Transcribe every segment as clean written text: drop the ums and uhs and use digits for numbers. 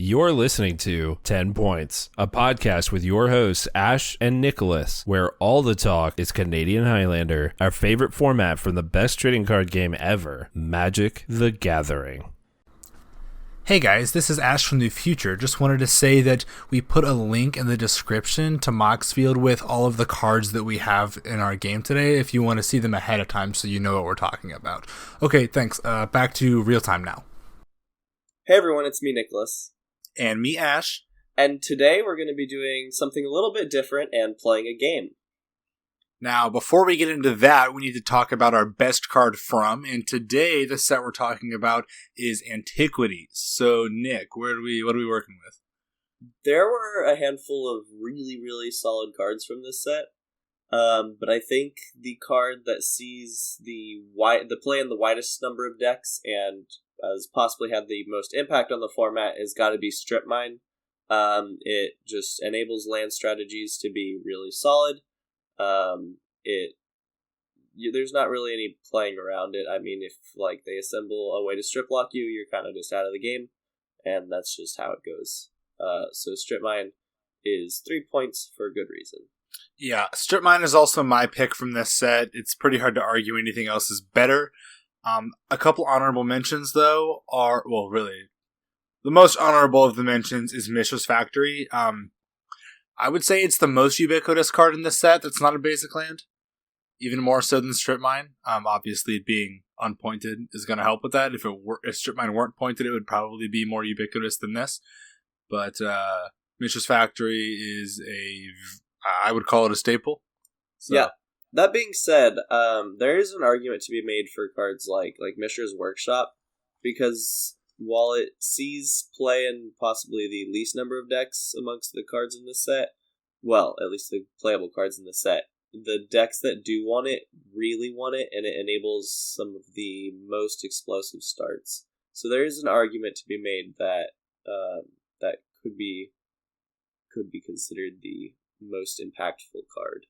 You're listening to 10 Points, a podcast with your hosts, Ash and Nicholas, where all the talk is Canadian Highlander, our favorite format from the best trading card game ever, Magic the Gathering. Hey guys, this is Ash from the future. Just wanted to say that we put a link in the description to Moxfield with all of the cards that we have in our game today if you want to see them ahead of time so you know what we're talking about. Okay, thanks. Back to real time now. Hey everyone, it's me, Nicholas. And me, Ash. And today we're going to be doing something a little bit different and playing a game. Now, before we get into that, we need to talk about our best card from, and today the set we're talking about is Antiquities. So, Nick, what are we working with? There were a handful of really solid cards from this set, but I think the card that sees the play in the widest number of decks and has possibly had the most impact on the format has got to be Strip Mine. It just enables land strategies to be really solid. There's not really any playing around it. I mean, if they assemble a way to strip lock you, you're kind of just out of the game, and that's just how it goes. So Strip Mine is 3 points for a good reason. Yeah, Strip Mine is also my pick from this set. It's pretty hard to argue anything else is better. A couple honorable mentions, though, are, well, really, the most honorable of the mentions is Mishra's Factory. I would say it's the most ubiquitous card in this set that's not a basic land, even more so than Strip Mine. Obviously, being unpointed is going to help with that. If Strip Mine weren't pointed, it would probably be more ubiquitous than this. But Mishra's Factory is I would call it a staple. So. Yeah. That being said, there is an argument to be made for cards like Mishra's Workshop, because while it sees play in possibly the least number of decks amongst the cards in this set, well, at least the playable cards in the set, the decks that do want it really want it, and it enables some of the most explosive starts. So there is an argument to be made that that could be considered the most impactful card.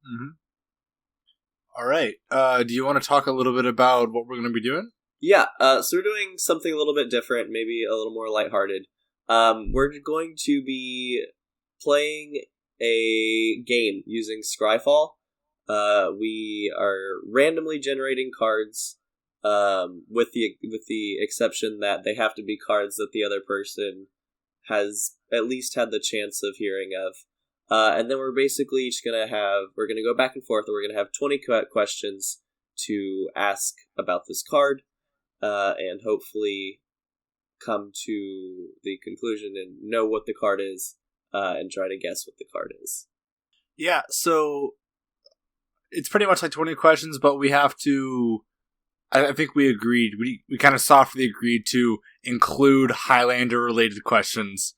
Mm-hmm. All right. Do you want to talk a little bit about what we're going to be doing? Yeah, so we're doing something a little bit different, maybe a little more lighthearted. We're going to be playing a game using Scryfall. We are randomly generating cards, with the exception that they have to be cards that the other person has at least had the chance of hearing of. And then we're basically just we're going to go back and forth, and we're going to have 20 questions to ask about this card, and hopefully come to the conclusion and know what the card is, and try to guess what the card is. Yeah, so it's pretty much like 20 questions, but we have to, I think we agreed, we kind of softly agreed to include Highlander-related questions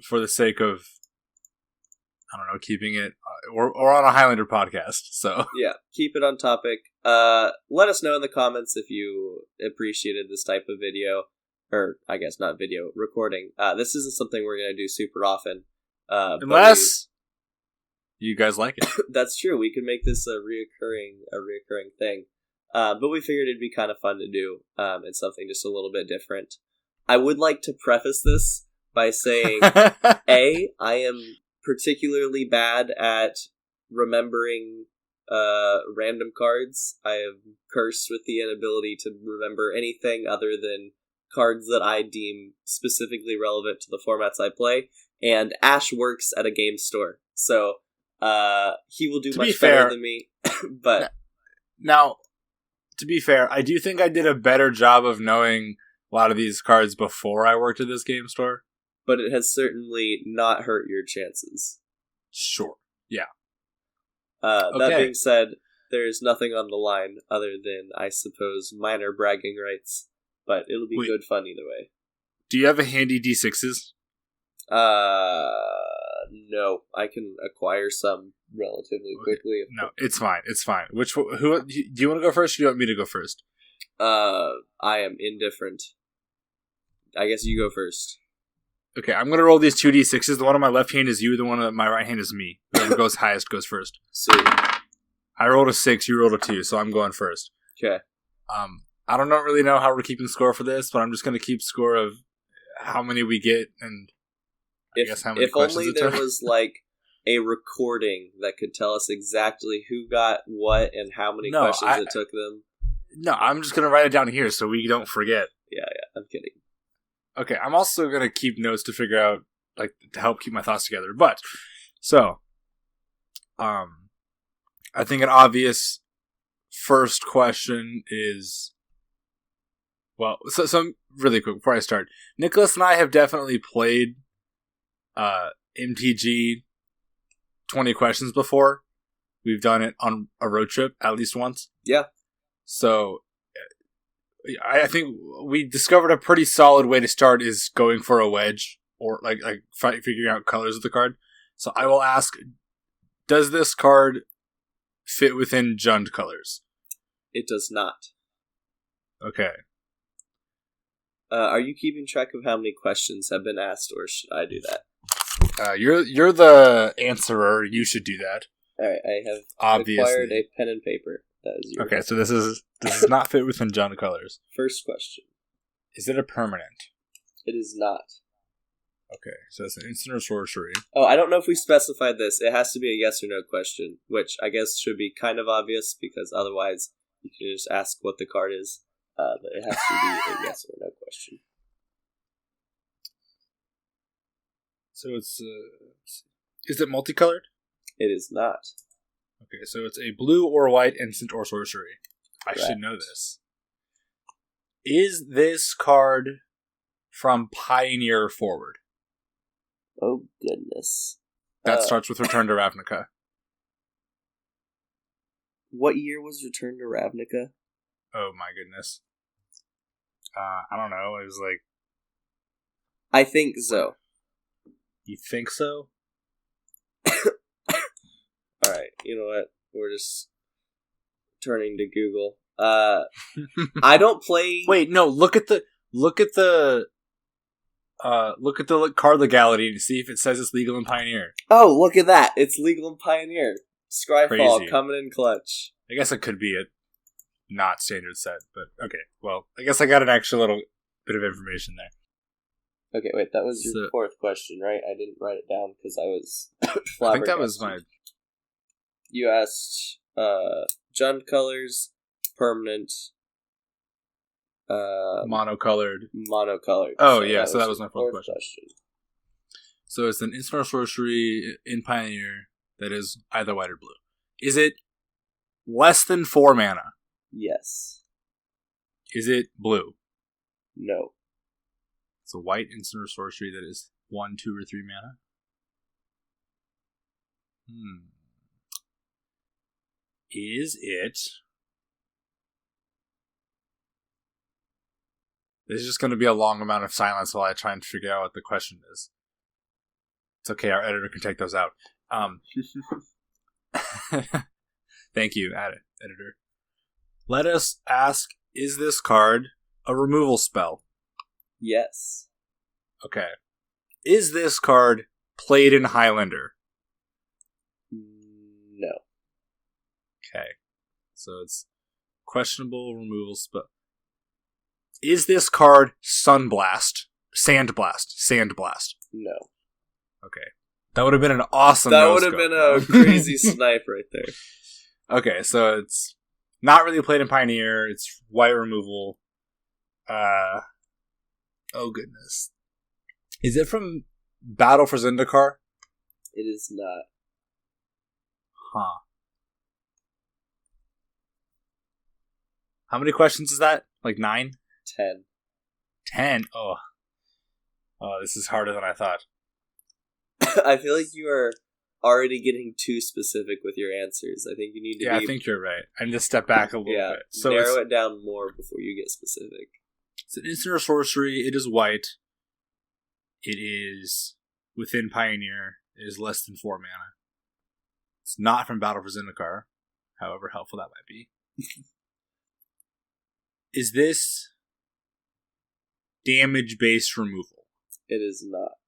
for the sake of, I don't know, keeping it, or on a Highlander podcast, so. Yeah, keep it on topic. Let us know in the comments if you appreciated this type of video, or I guess not video, recording. This isn't something we're going to do super often. Unless you guys like it. That's true, we could make this a reoccurring thing. But we figured it'd be kind of fun to do, and something just a little bit different. I would like to preface this by saying, I am particularly bad at remembering random cards. I am cursed with the inability to remember anything other than cards that I deem specifically relevant to the formats I play, and Ash works at a game store, so he will do much better than me. But now, to be fair, I do think I did a better job of knowing a lot of these cards before I worked at this game store. But it has certainly not hurt your chances. Sure. Yeah. That being said, there is nothing on the line other than, I suppose, minor bragging rights. But it'll be good fun either way. Do you have a handy D6s? No. I can acquire some relatively quickly. No, it's fine. It's fine. Who do you want to go first, or do you want me to go first? I am indifferent. I guess you go first. Okay, I'm going to roll these 2d6s. The one on my left hand is you, the one on my right hand is me. Whoever goes highest goes first. Sweet. I rolled a 6, you rolled a 2, so I'm going first. Okay. I don't really know how we're keeping score for this, but I'm just going to keep score of how many we get, and I guess how many if questions only it there took. was like a recording that could tell us exactly who got what and how many questions it took them. No, I'm just going to write it down here so we don't forget. Yeah, I'm kidding. Okay, I'm also going to keep notes to figure out, like, to help keep my thoughts together. But, so, I think an obvious first question is, well, so really quick before I start, Nicholas and I have definitely played MTG 20 questions before. We've done it on a road trip at least once. Yeah. So I think we discovered a pretty solid way to start is going for a wedge or like figuring out colors of the card. So I will ask, does this card fit within Jund colors? It does not. Okay. Are you keeping track of how many questions have been asked, or should I do that? You're the answerer. You should do that. All right, I have Obviously acquired a pen and paper. That is your okay. So this does not fit within Jund colors. first question. Is it a permanent? It is not. Okay, so it's an instant or sorcery. Oh, I don't know if we specified this. It has to be a yes or no question, which I guess should be kind of obvious because otherwise you can just ask what the card is. But it has to be a yes or no question. So it's is it multicolored? It is not. Okay, so it's a blue or white instant or sorcery. I Correct. should know this. Is this card from Pioneer forward? Oh, goodness. That starts with Return to Ravnica. What year was Return to Ravnica? Oh my goodness. I don't know. It was like... I think so. You think so? Alright, you know what? We're just turning to Google. I don't play... Wait, no, look at the card legality to see if it says it's legal in Pioneer. Oh, look at that. It's legal in Pioneer. Scryfall Crazy. coming in clutch. I guess it could be a not standard set, but okay. Well, I guess I got an extra little bit of information there. Okay, wait, that was your fourth question, right? I didn't write it down because I was I think that was my... You asked Jund colors, permanent, monocolored. So Oh, yeah, so that was my fourth question. So it's an instant or sorcery in Pioneer that is either white or blue. Is it less than 4 mana? Yes. Is it blue? No. It's a white instant or sorcery that is 1, 2, or 3 mana? Is it... This is just going to be a long amount of silence while I try and figure out what the question is. It's okay, our editor can take those out. Thank you, editor. Let us ask, is this card a removal spell? Yes. Okay. Is this card played in Highlander? No. Okay. So it's questionable removal spell. Is this card Sandblast? No. Okay. That would have been an awesome That no would have scope. been a crazy snipe right there. Okay, so it's not really played in Pioneer. It's white removal. Oh goodness. Is it from Battle for Zendikar? It is not. Huh. How many questions is that? Like 9? 10. 10? Oh, this is harder than I thought. I feel like you are already getting too specific with your answers. I think you need to I think you're right. I need to step back a little bit. So narrow it down more before you get specific. It's an instant or sorcery. It is white. It is within Pioneer. It is less than 4 mana. It's not from Battle for Zendikar, however helpful that might be. Is this damage-based removal? It is not.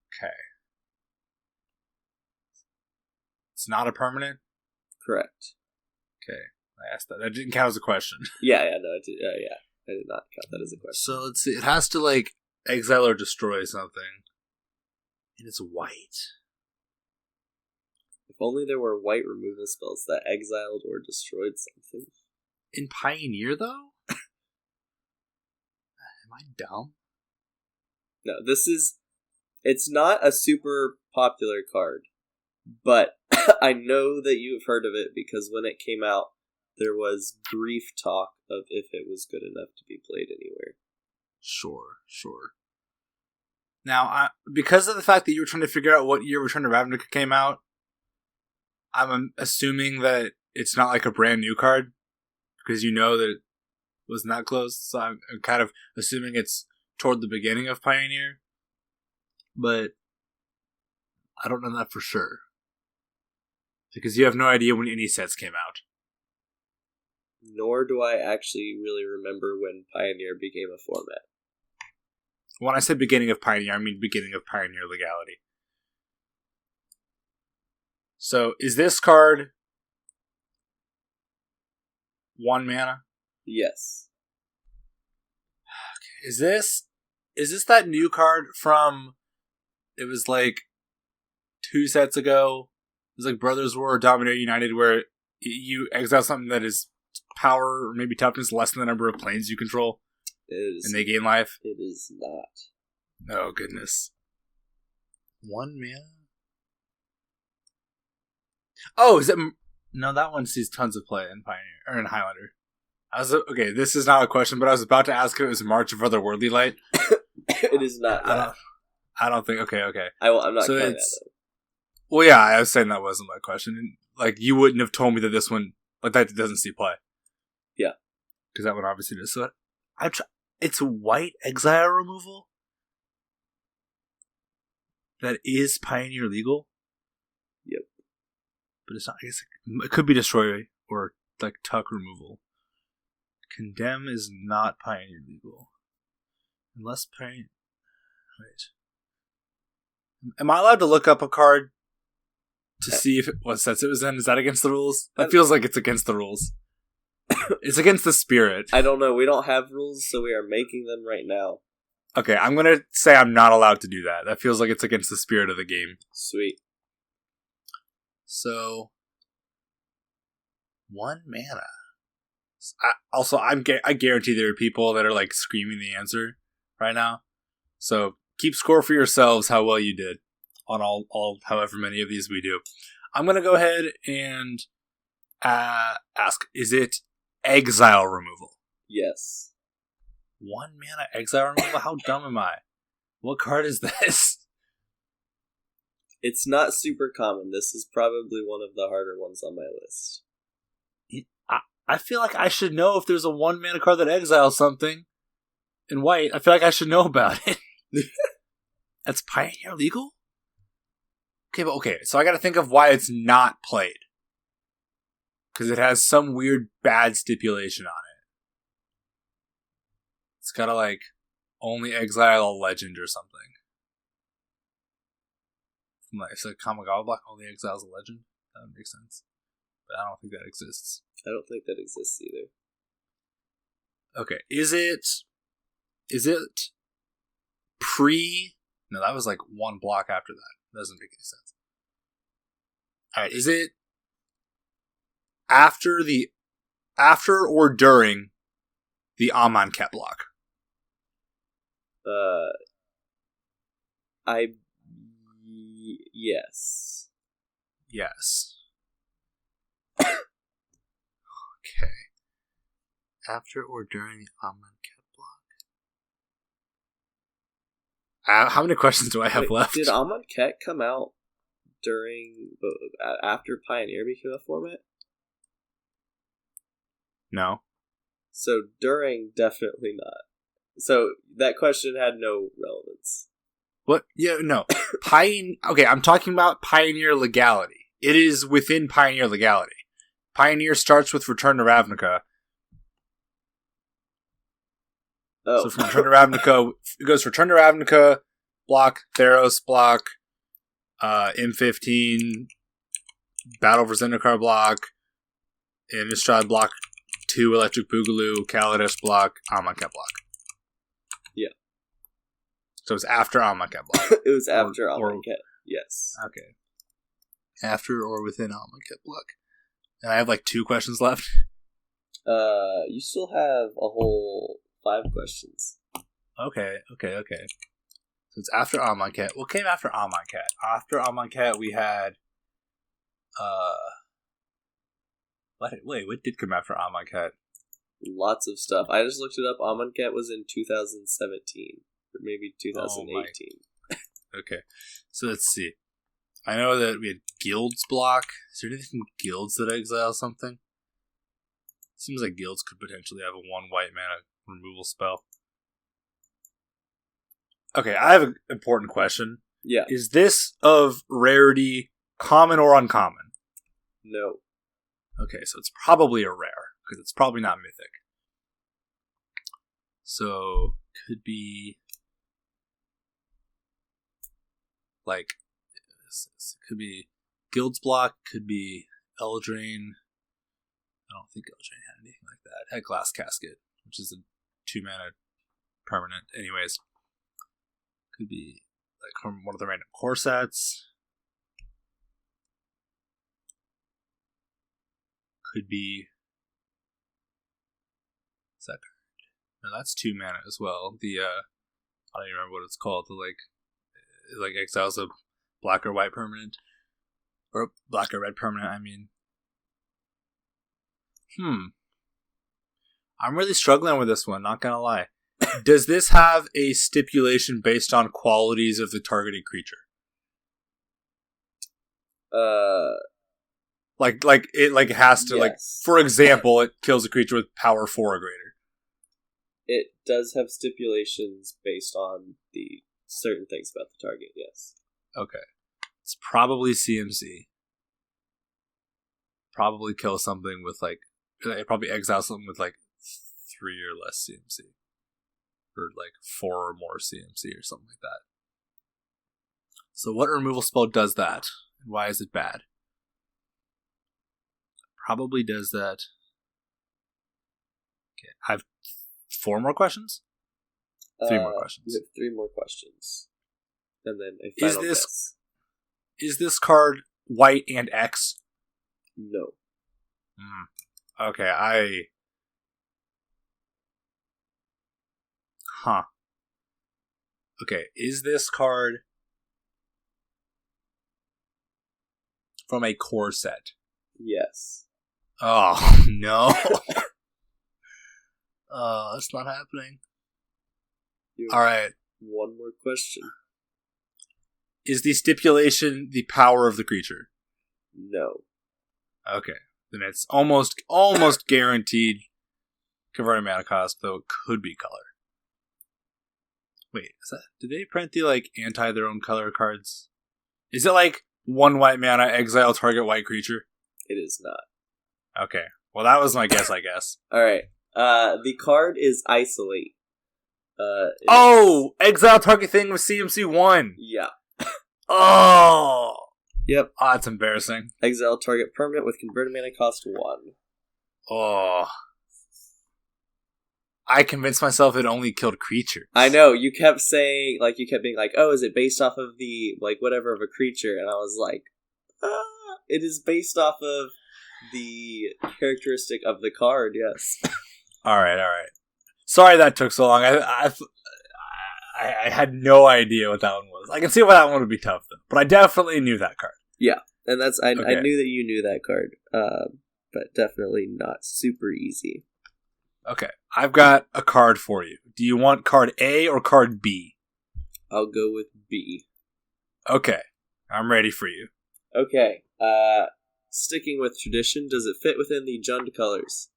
Okay. It's not a permanent? Correct. Okay. I asked that. That didn't count as a question. Yeah, no, I did not count that as a question. So let's see. It has to, like, exile or destroy something. And it's white. If only there were white removal spells that exiled or destroyed something. In Pioneer, though? Am I dumb? No, it's not a super popular card, but I know that you've heard of it because when it came out, there was brief talk of if it was good enough to be played anywhere. Sure. Now, because of the fact that you were trying to figure out what year Return to Ravnica came out, I'm assuming that it's not like a brand new card, because you know that it was not close, so I'm kind of assuming it's toward the beginning of Pioneer, but I don't know that for sure, because you have no idea when any sets came out. Nor do I actually really remember when Pioneer became a format. When I say beginning of Pioneer, I mean beginning of Pioneer legality. So, is this card 1 mana? Yes. Is this that new card from, it was like 2 sets ago? It was like Brothers War or Dominator United, where you exile something that is power or maybe toughness less than the number of planes you control, and they gain life? It is not. Oh, goodness. 1 mana? Oh, is it... No, that one sees tons of play in Pioneer, or in Highlander. Okay, this is not a question, but I was about to ask if it was March of Otherworldly Light. It is not. I don't think... Okay. I'm not so counting that, though. Well, yeah, I was saying that wasn't my question. Like, you wouldn't have told me that this one... Like, that doesn't see play. Yeah. Because that one obviously does. So, it's white exile removal? That is Pioneer legal? Yep. But it's not... I guess it could be Destroy or, like, Tuck removal. Condemn is not Pioneer legal. Unless Pioneer... Wait. Am I allowed to look up a card to see what sets it was in? Is that against the rules? That feels like it's against the rules. It's against the spirit. I don't know. We don't have rules, so we are making them right now. Okay, I'm going to say I'm not allowed to do that. That feels like it's against the spirit of the game. Sweet. So, 1 mana. I guarantee there are people that are like screaming the answer right now. So keep score for yourselves how well you did on all however many of these we do. I'm gonna go ahead and ask: is it exile removal? Yes. 1 mana exile removal? How dumb am I? What card is this? It's not super common. This is probably one of the harder ones on my list. I feel like I should know if there's a 1 mana card that exiles something in white. I feel like I should know about it. That's Pioneer legal? Okay, so I gotta think of why it's not played. Because it has some weird bad stipulation on it. It's gotta, like, only exile a legend or something. It's a Kamigawa block only exiles a legend? That would make sense. But I don't think that exists. I don't think that exists either. Okay, is it pre... No, that was like 1 block after that. Doesn't make any sense. Alright, is it after or during the Amonkhet block? Yes. Yes. Okay. After or during the Amonkhet block? How many questions do I have left? Did Amonkhet come out after Pioneer became a format? No. So during, definitely not. So that question had no relevance. What? Yeah, no. Okay, I'm talking about Pioneer legality. It is within Pioneer legality. Pioneer starts with Return to Ravnica. Oh. So from Return to Ravnica, it goes Return to Ravnica, block, Theros block, M15, Battle for Zendikar block, Innistrad block 2, Electric Boogaloo, Kaladesh block, Amonkhet block. Yeah. So it's after Amonkhet block. It was after Or- Amonkhet. Yes. Okay. After or within Amonkhet block. And I have like 2 questions left. You still have a whole 5 questions. Okay. So it's after Amonkhet. What came after Amonkhet? After Amonkhet, we had... what did come after Amonkhet? Lots of stuff. I just looked it up. Amonkhet was in 2017. Or maybe 2018. Okay. So let's see. I know that we had Guilds block. Is there anything from Guilds that exile something? Seems like Guilds could potentially have a 1 white mana removal spell. Okay, I have an important question. Yeah. Is this of rarity common or uncommon? No. Okay, so it's probably a rare, because it's probably not mythic. So, could be... like... could be Guilds block, could be Eldraine. I don't think Eldraine had anything like that. It had Glass Casket, which is a 2 mana permanent. Anyways, could be like from one of the random core sets. Could be. Is that card? No, that's 2 mana as well. The I don't even remember what it's called. The like exiles a black or white permanent, or black or red permanent. I mean. I'm really struggling with this one, not gonna lie. Does this have a stipulation based on qualities of the targeted creature? Like it has to, yes. like, for example, it kills a creature with power 4 or greater. It does have stipulations based on the certain things about the target, yes. Okay. It's probably CMC. Probably kill something with, like, it probably exile something with, like, 3 or less CMC. Or, like, 4 or more CMC or something like that. So what removal spell does that? And why is it bad? Probably does that. Okay, I have 4 more questions? 3 more questions. You have 3 more questions. And then a final guess. Is this card white and X? No. Okay, Okay, is this card from a core set? Yes. Oh, no. It's not happening. Alright. 1 more question. Is the stipulation the power of the creature? No. Okay. Then it's almost guaranteed converting mana cost, though it could be color. Wait, did they print the, like, anti their own color cards? Is it like 1 white mana, exile target white creature? It is not. Okay. Well, that was my guess, I guess. Alright. The card is Isolate. Exile target thing with CMC 1. Yeah. Oh! Yep. Oh, that's embarrassing. Exile target permanent with converted mana cost 1. Oh. I convinced myself it only killed creatures. I know, you kept saying, like, being like, oh, is it based off of the, like, whatever of a creature? And I was like, it is based off of the characteristic of the card, yes. Alright. Sorry that took so long. I had no idea what that one was. I can see why that one would be tough, though. But I definitely knew that card. Yeah, and I Okay. knew that you knew that card, but definitely not super easy. Okay, I've got a card for you. Do you want card A or card B? I'll go with B. Okay, I'm ready for you. Okay, sticking with tradition, does it fit within the Jund colors?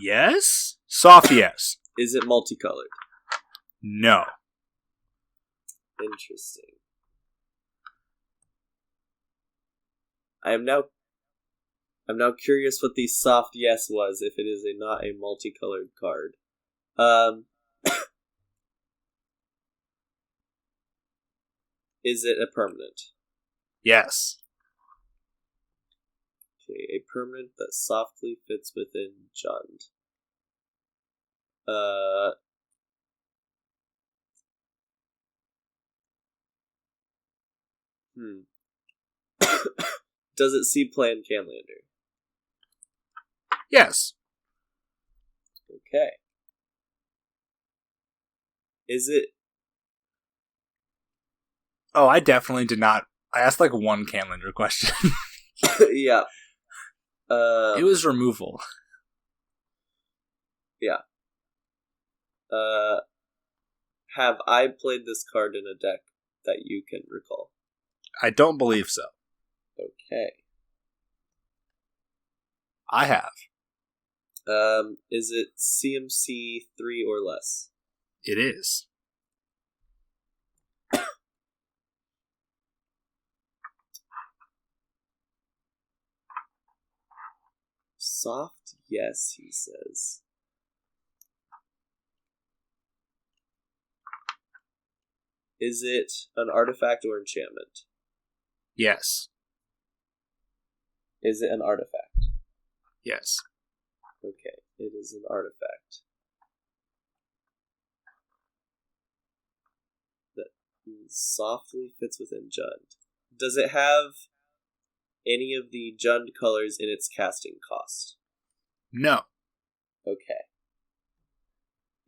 Yes? Soft yes. Is it multicolored? No. Interesting. I'm now curious what the soft yes was if it is not a multicolored card. Is it a permanent? Yes. Okay, a permanent that softly fits within Jund. Uh, hmm. Does it see Plan Canlander? Yes. Okay. Is it... Oh, I definitely did not. I asked like one Canlander question. yeah. It was removal. Yeah. Have I played this card in a deck that you can recall? I don't believe so. Okay. I have. Is it CMC 3 or less? It is. Soft yes, he says. Is it an artifact or enchantment? Yes. Is it an artifact? Yes. Okay, it is an artifact. That softly fits within Jund. Does it have any of the Jund colors in its casting cost? No. Okay.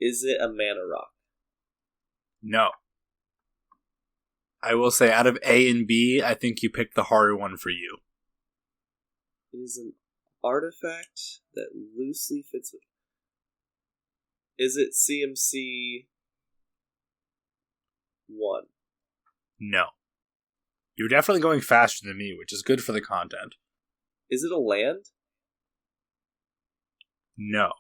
Is it a mana rock? No. I will say out of A and B, I think you picked the harder one for you. It is an artifact that loosely fits with... Is it CMC 1? No. You're definitely going faster than me, which is good for the content. Is it a land? No.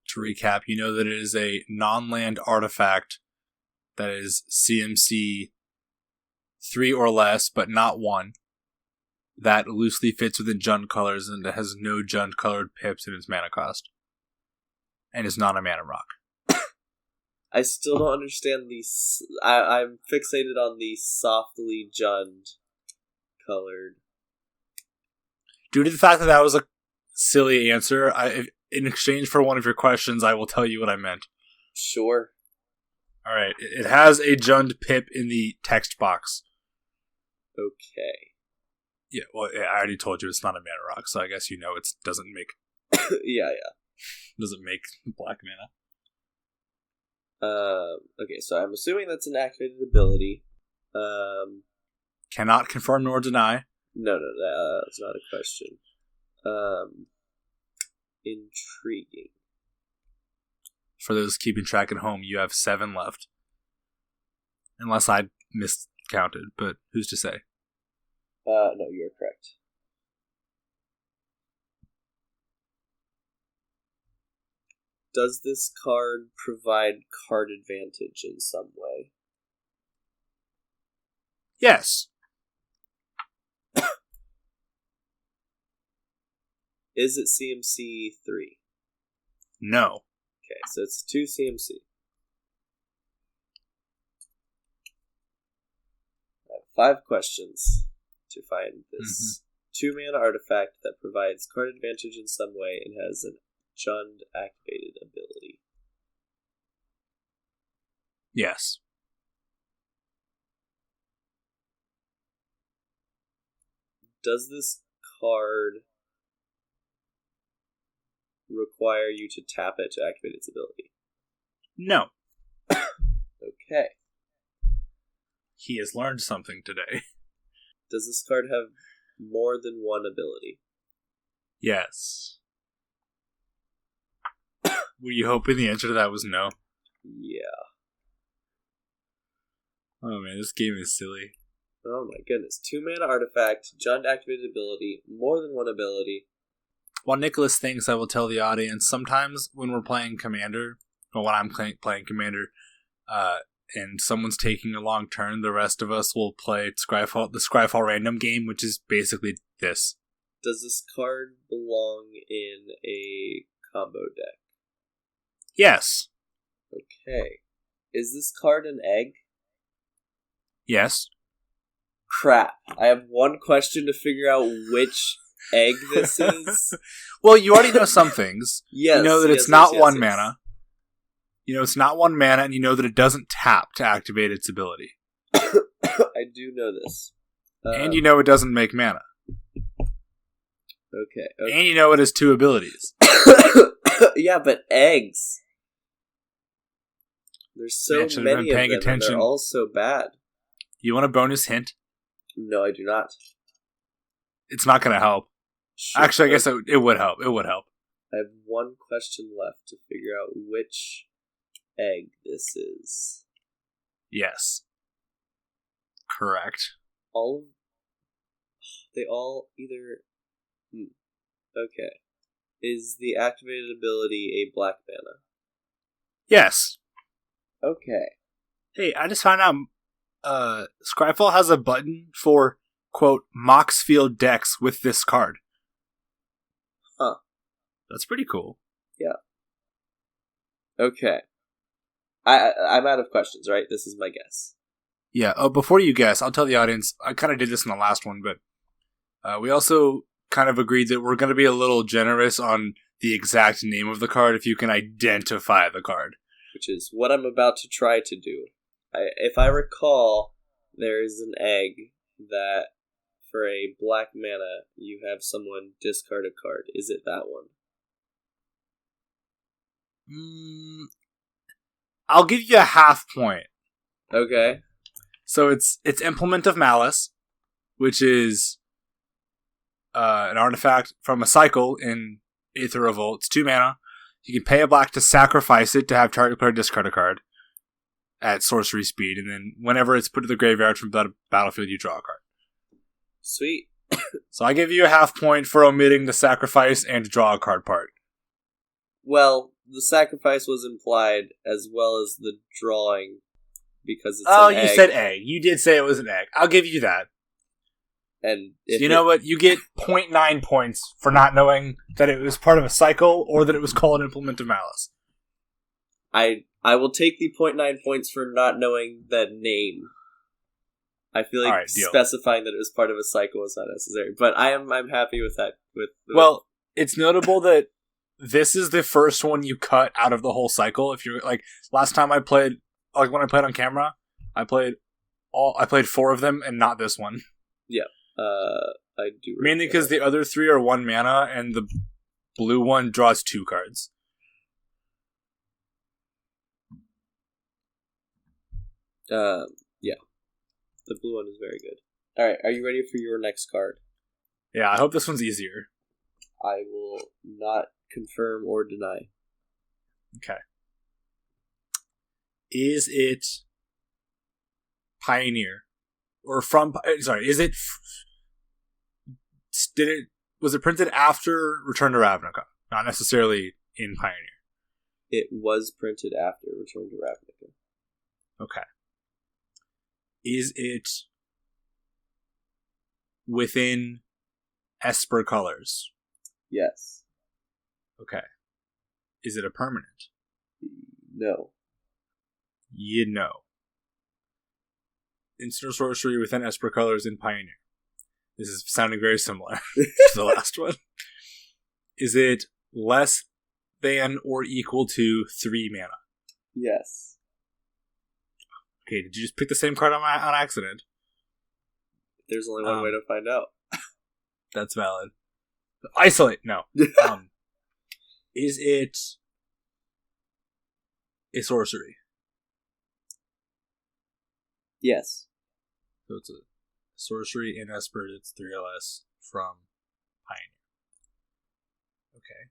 To recap, you know that it is a non-land artifact that is CMC 3 or less, but not 1. That loosely fits within Jund colors and it has no Jund colored pips in its mana cost. And is not a mana rock. I still don't understand these. I'm fixated on the softly Jund colored. Due to the fact that that was a silly answer, in exchange for one of your questions, I will tell you what I meant. Sure. Alright, it has a Jund pip in the text box. Okay. Yeah, well, I already told you it's not a mana rock, so I guess you know it doesn't make yeah. doesn't make black mana. Okay, so I'm assuming that's an activated ability. Cannot confirm nor deny. No, that's not a question. Intriguing. For those keeping track at home, you have 7 left. Unless I miscounted, but who's to say? No, you're correct. Does this card provide card advantage in some way? Yes. Is it CMC 3? No. Okay, so it's 2 CMC. I have 5 questions to find this 2-mana artifact that provides card advantage in some way and has an Jund activated ability. Yes. Does this card require you to tap it to activate its ability? No. Okay. He has learned something today. Does this card have more than one ability? Yes. Were you hoping the answer to that was no? Yeah. Oh man, this game is silly. Oh my goodness. 2-mana artifact, Jund activated ability, more than one ability. While Nicholas thinks, I will tell the audience, sometimes when we're playing Commander, or when I'm playing Commander, and someone's taking a long turn, the rest of us will play the Scryfall random game, which is basically this. Does this card belong in a combo deck? Yes. Okay. Is this card an egg? Yes. Crap. I have one question to figure out which egg this is. Well, you already know some things. Yes. You know that it's yes, not yes, one yes. mana. You know it's not one mana, and you know that it doesn't tap to activate its ability. I do know this. And you know it doesn't make mana. Okay. And you know it has 2 abilities. Yeah, but eggs. There's so Man, should have many been of paying them, and attention. they're all so bad. You want a bonus hint? No, I do not. It's not going to help. Sure. Actually, I guess it would help. It would help. I have one question left to figure out which egg this is. Yes. Correct. They all either... Okay. Is the activated ability a black mana? Yes. Okay. Hey, I just found out Scryfall has a button for, quote, Moxfield decks with this card. Huh. That's pretty cool. Yeah. Okay. I'm out of questions, right? This is my guess. Yeah. Oh, before you guess, I'll tell the audience, I kind of did this in the last one, but we also kind of agreed that we're going to be a little generous on the exact name of the card if you can identify the card. Which is what I'm about to try to do. If I recall, there is an egg that, for a black mana, you have someone discard a card. Is it that one? I'll give you a half point. Okay. So it's Implement of Malice, which is an artifact from a cycle in Aether Revolt. It's 2 mana. You can pay a black to sacrifice it to have target player discard a card at sorcery speed, and then whenever it's put to the graveyard from the battlefield, you draw a card. Sweet. So I give you a half point for omitting the sacrifice and draw a card part. Well, the sacrifice was implied as well as the drawing because it's Oh, an you egg. said egg. You did say it was an egg. I'll give you that. And So you know what? You get 0.9 points for not knowing that it was part of a cycle or that it was called Implement of Malice. I will take the 0.9 points for not knowing the name. I feel like specifying that it was part of a cycle was not necessary, but I'm happy with that. Well, it's notable that this is the first one you cut out of the whole cycle. If you're like last time I played, like when I played on camera, I played 4 of them and not this one. Yeah, I do. Mainly because the other 3 are 1 mana and the blue one draws 2 cards. Yeah. The blue one is very good. Alright, are you ready for your next card? Yeah, I hope this one's easier. I will not confirm or deny. Okay. Is it Pioneer? Or from... Sorry, is it... Was it printed after Return to Ravnica? Not necessarily in Pioneer. It was printed after Return to Ravnica. Okay. Is it within Esper colors? Yes. Okay. Is it a permanent? No. You know. Instant sorcery within Esper colors in Pioneer. This is sounding very similar to the last one. Is it less than or equal to 3 mana? Yes. Okay, did you just pick the same card on accident? There's only one way to find out. That's valid. Isolate, no. Is it a sorcery? Yes. So it's a sorcery in Esper, it's 3 or less from Pioneer. Okay.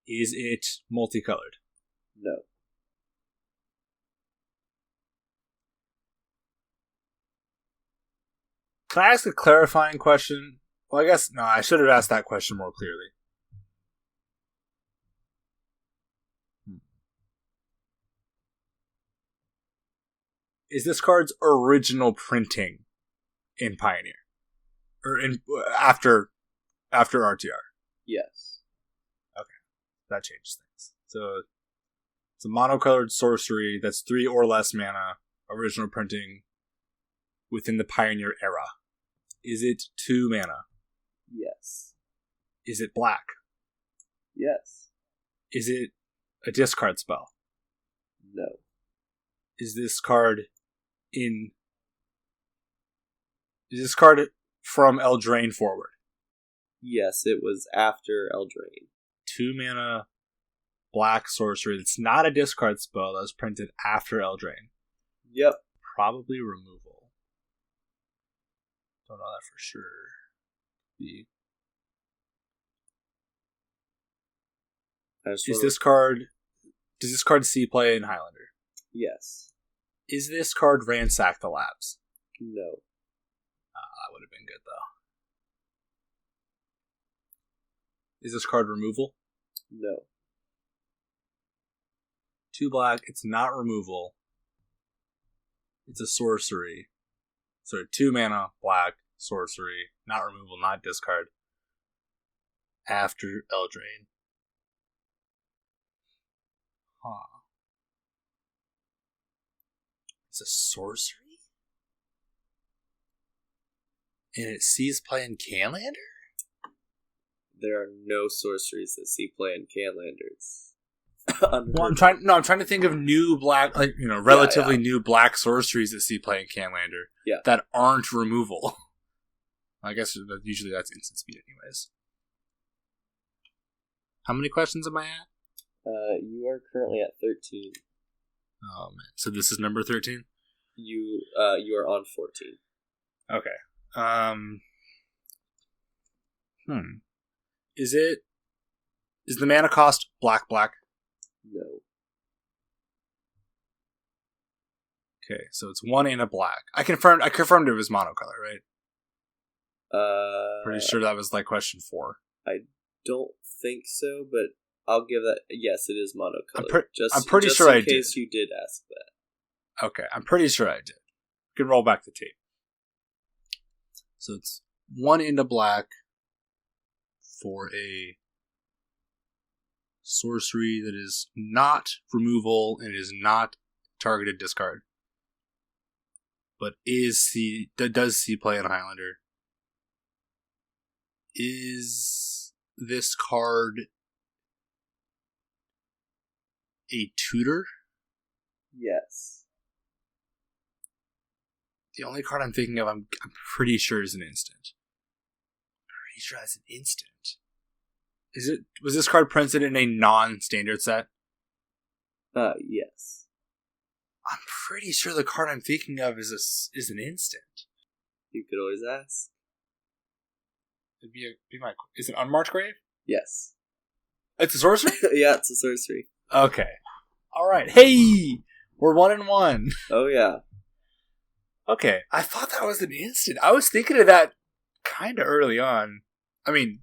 Is it multicolored? No. Can I ask a clarifying question? Well, I guess, no, I should have asked that question more clearly. Is this card's original printing in Pioneer? Or in after RTR? Yes. Okay. That changes things. So it's a monocolored sorcery that's 3 or less mana, original printing within the Pioneer era? Is it 2 mana? Yes. Is it black? Yes. Is it a discard spell? No. Is this card in... Is this card from Eldraine forward? Yes, it was after Eldraine. 2 mana black sorcery. It's not a discard spell that was printed after Eldraine. Yep. Probably removal. Don't know that for sure. Does this card see play in Highlander? Yes. Is this card Ransack the Labs? No. That would have been good, though. Is this card removal? No. 2 black, it's not removal. It's a sorcery. So 2 mana, black, sorcery, not removal, not discard. After Eldraine. Huh. It's a sorcery? And it sees play in Canlander? There are no sorceries that see play in Canlanders. Well, I'm trying to think of new black, relatively new black sorceries that see play in Canlander. Yeah. That aren't removal. I guess usually that's instant speed anyways. How many questions am I at? You are currently at 13. Oh man. So this is number 13? You are on 14. Okay. Is the mana cost black? No. Okay, so it's 1 and a black. I confirmed it was monocolor, right? Pretty sure that was like question 4. I don't think so, but I'll give that. Yes, it is monocolor. I'm pretty sure I did. Just in case you did ask that. Okay, I'm pretty sure I did. You can roll back the tape. So it's 1 into black for a sorcery that is not removal and is not targeted discard, but does see play in Highlander. Is this card a tutor? Yes. The only card I'm thinking of, I'm pretty sure is an instant. Pretty sure that's an instant. Was this card printed in a non-standard set? Yes. I'm pretty sure the card I'm thinking of is an instant. You could always ask. Is it Unmarked Grave? Yes. It's a sorcery? Yeah, it's a sorcery. Okay. Alright. Hey! We're 1 and 1. Oh, yeah. Okay. I thought that was an instant. I was thinking of that kind of early on. I mean,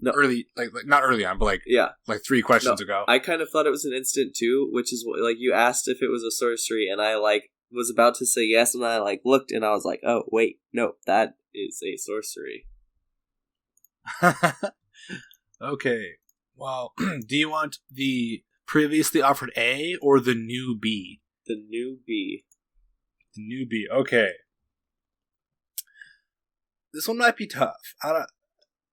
no. Early, like not early on, but like 3 questions ago. I kind of thought it was an instant too, which is like you asked if it was a sorcery, and I was about to say yes, and I looked, and I was like, oh wait, no, that is a sorcery. Okay. Well, do you want the previously offered A or the new B? The new B. The new B. Okay. This one might be tough.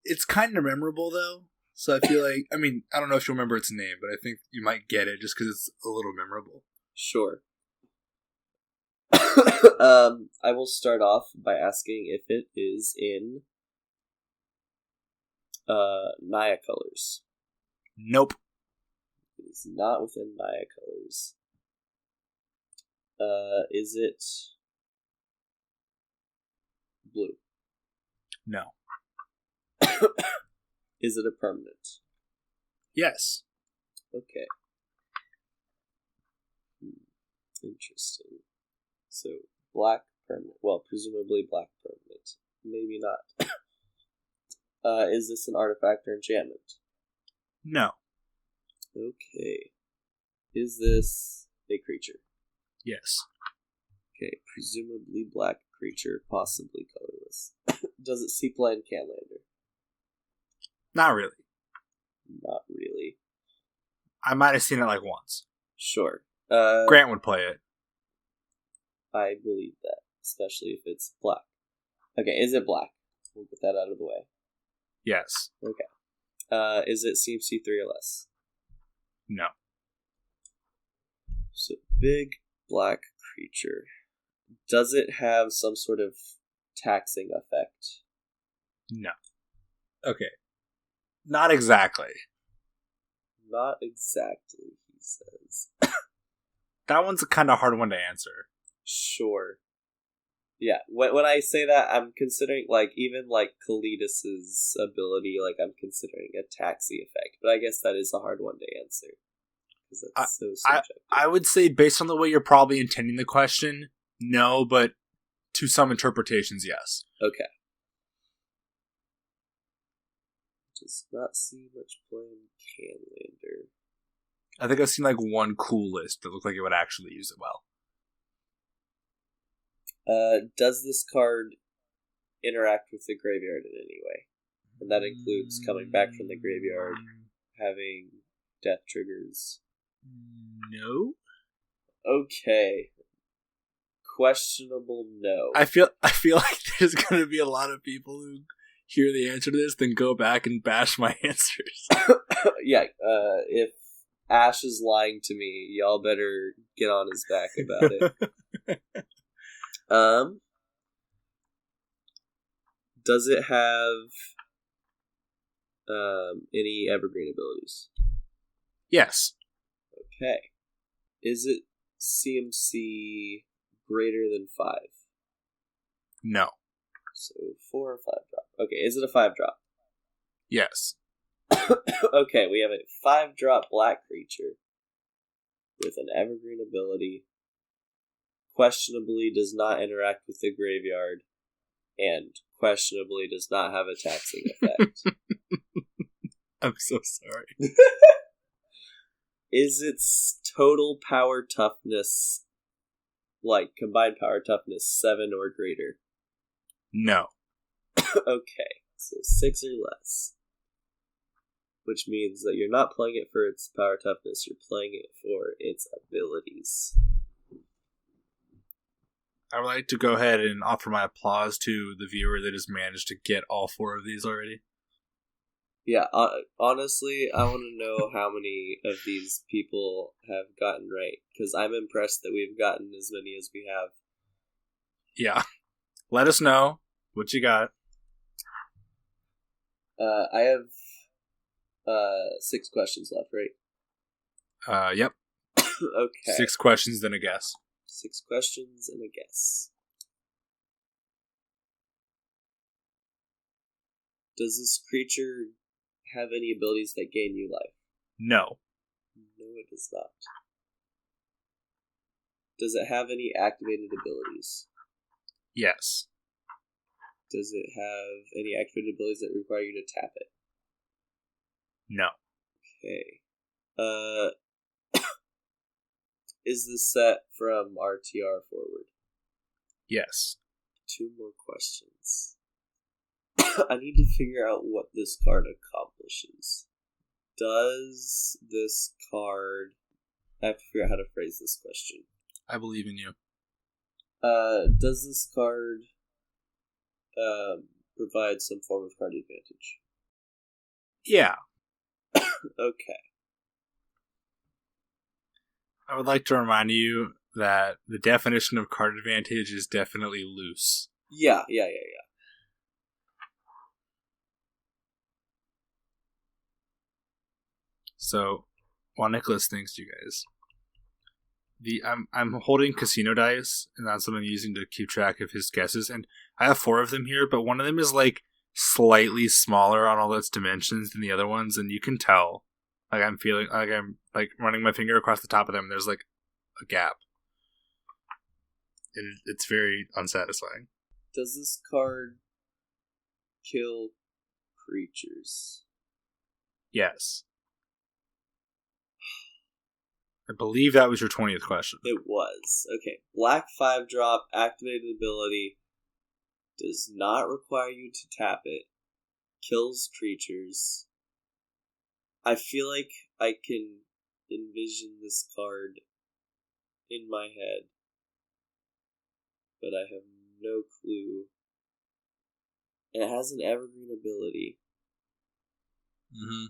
It's kind of memorable though, so I feel like I don't know if you'll remember its name, but I think you might get it just because it's a little memorable. Sure. I will start off by asking if it is in Naya colors. Nope. It is not within Naya colors. Is it blue? No. Is it a permanent? Yes. Okay. Interesting. So, black permanent. Well, presumably black permanent. Maybe not. Is this an artifact or enchantment? No. Okay. Is this a creature? Yes. Okay, presumably black creature, possibly colorless. Does it see play in Canlander? Not really. Not really. I might have seen it once. Sure. Grant would play it. I believe that, especially if it's black. Okay, is it black? We'll get that out of the way. Yes. Okay. Is it CMC3 or less? No. So, big black creature. Does it have some sort of taxing effect? No. Okay. Not exactly. Not exactly, he says. That one's a kind of hard one to answer. Sure. Yeah, when I say that, I'm considering, like, even, like, Kalidas' ability, like, I'm considering a taxi effect. But I guess that is a hard one to answer. Because that's so subjective. I would say, based on the way you're probably intending the question, no, but to some interpretations, yes. Okay. Does not see much play in Canlander. I think I've seen, like, one cool list that looked like it would actually use it well. Does this card interact with the graveyard in any way? And that includes coming back from the graveyard, having death triggers. No. Okay. Questionable no. I feel like there's gonna be a lot of people who hear the answer to this, then go back and bash my answers. Yeah, if Ash is lying to me, y'all better get on his back about it. Does it have any evergreen abilities? Yes. Okay. Is it CMC greater than 5? No. So 4 or 5 drop. Okay, is it a 5 drop? Yes. Okay, we have a 5 drop black creature with an evergreen ability. Questionably does not interact with the graveyard, and questionably does not have a taxing effect. I'm so sorry. Is its total power toughness, like combined power toughness, 7 or greater? No. Okay, so 6 or less. Which means that you're not playing it for its power toughness, you're playing it for its abilities. I would like to go ahead and offer my applause to the viewer that has managed to get all 4 of these already. Yeah, honestly, I want to know how many of these people have gotten right, because I'm impressed that we've gotten as many as we have. Yeah. Let us know what you got. I have 6 questions left, right? Yep. Okay. 6 questions, then a guess. 6 questions and a guess. Does this creature have any abilities that gain you life? No. No, it does not. Does it have any activated abilities? Yes. Does it have any activated abilities that require you to tap it? No. Okay. Is this set from RTR forward? Yes. 2 more questions. I need to figure out what this card accomplishes. Does this card... I have to figure out how to phrase this question. I believe in you. Does this card provide some form of card advantage? Yeah. Okay. I would like to remind you that the definition of card advantage is definitely loose. Yeah. So, while Nicholas thinks, you guys, I'm holding casino dice, and that's what I'm using to keep track of his guesses. And I have 4 of them here, but one of them is like slightly smaller on all its dimensions than the other ones, and you can tell. Like I'm feeling like I'm like running my finger across the top of them. And there's like a gap. It's very unsatisfying. Does this card kill creatures? Yes. I believe that was your 20th question. It was. Okay. Black 5 drop, activated ability, does not require you to tap it, kills creatures. I feel like I can envision this card in my head. but I have no clue. And it has an evergreen ability. Mm-hmm.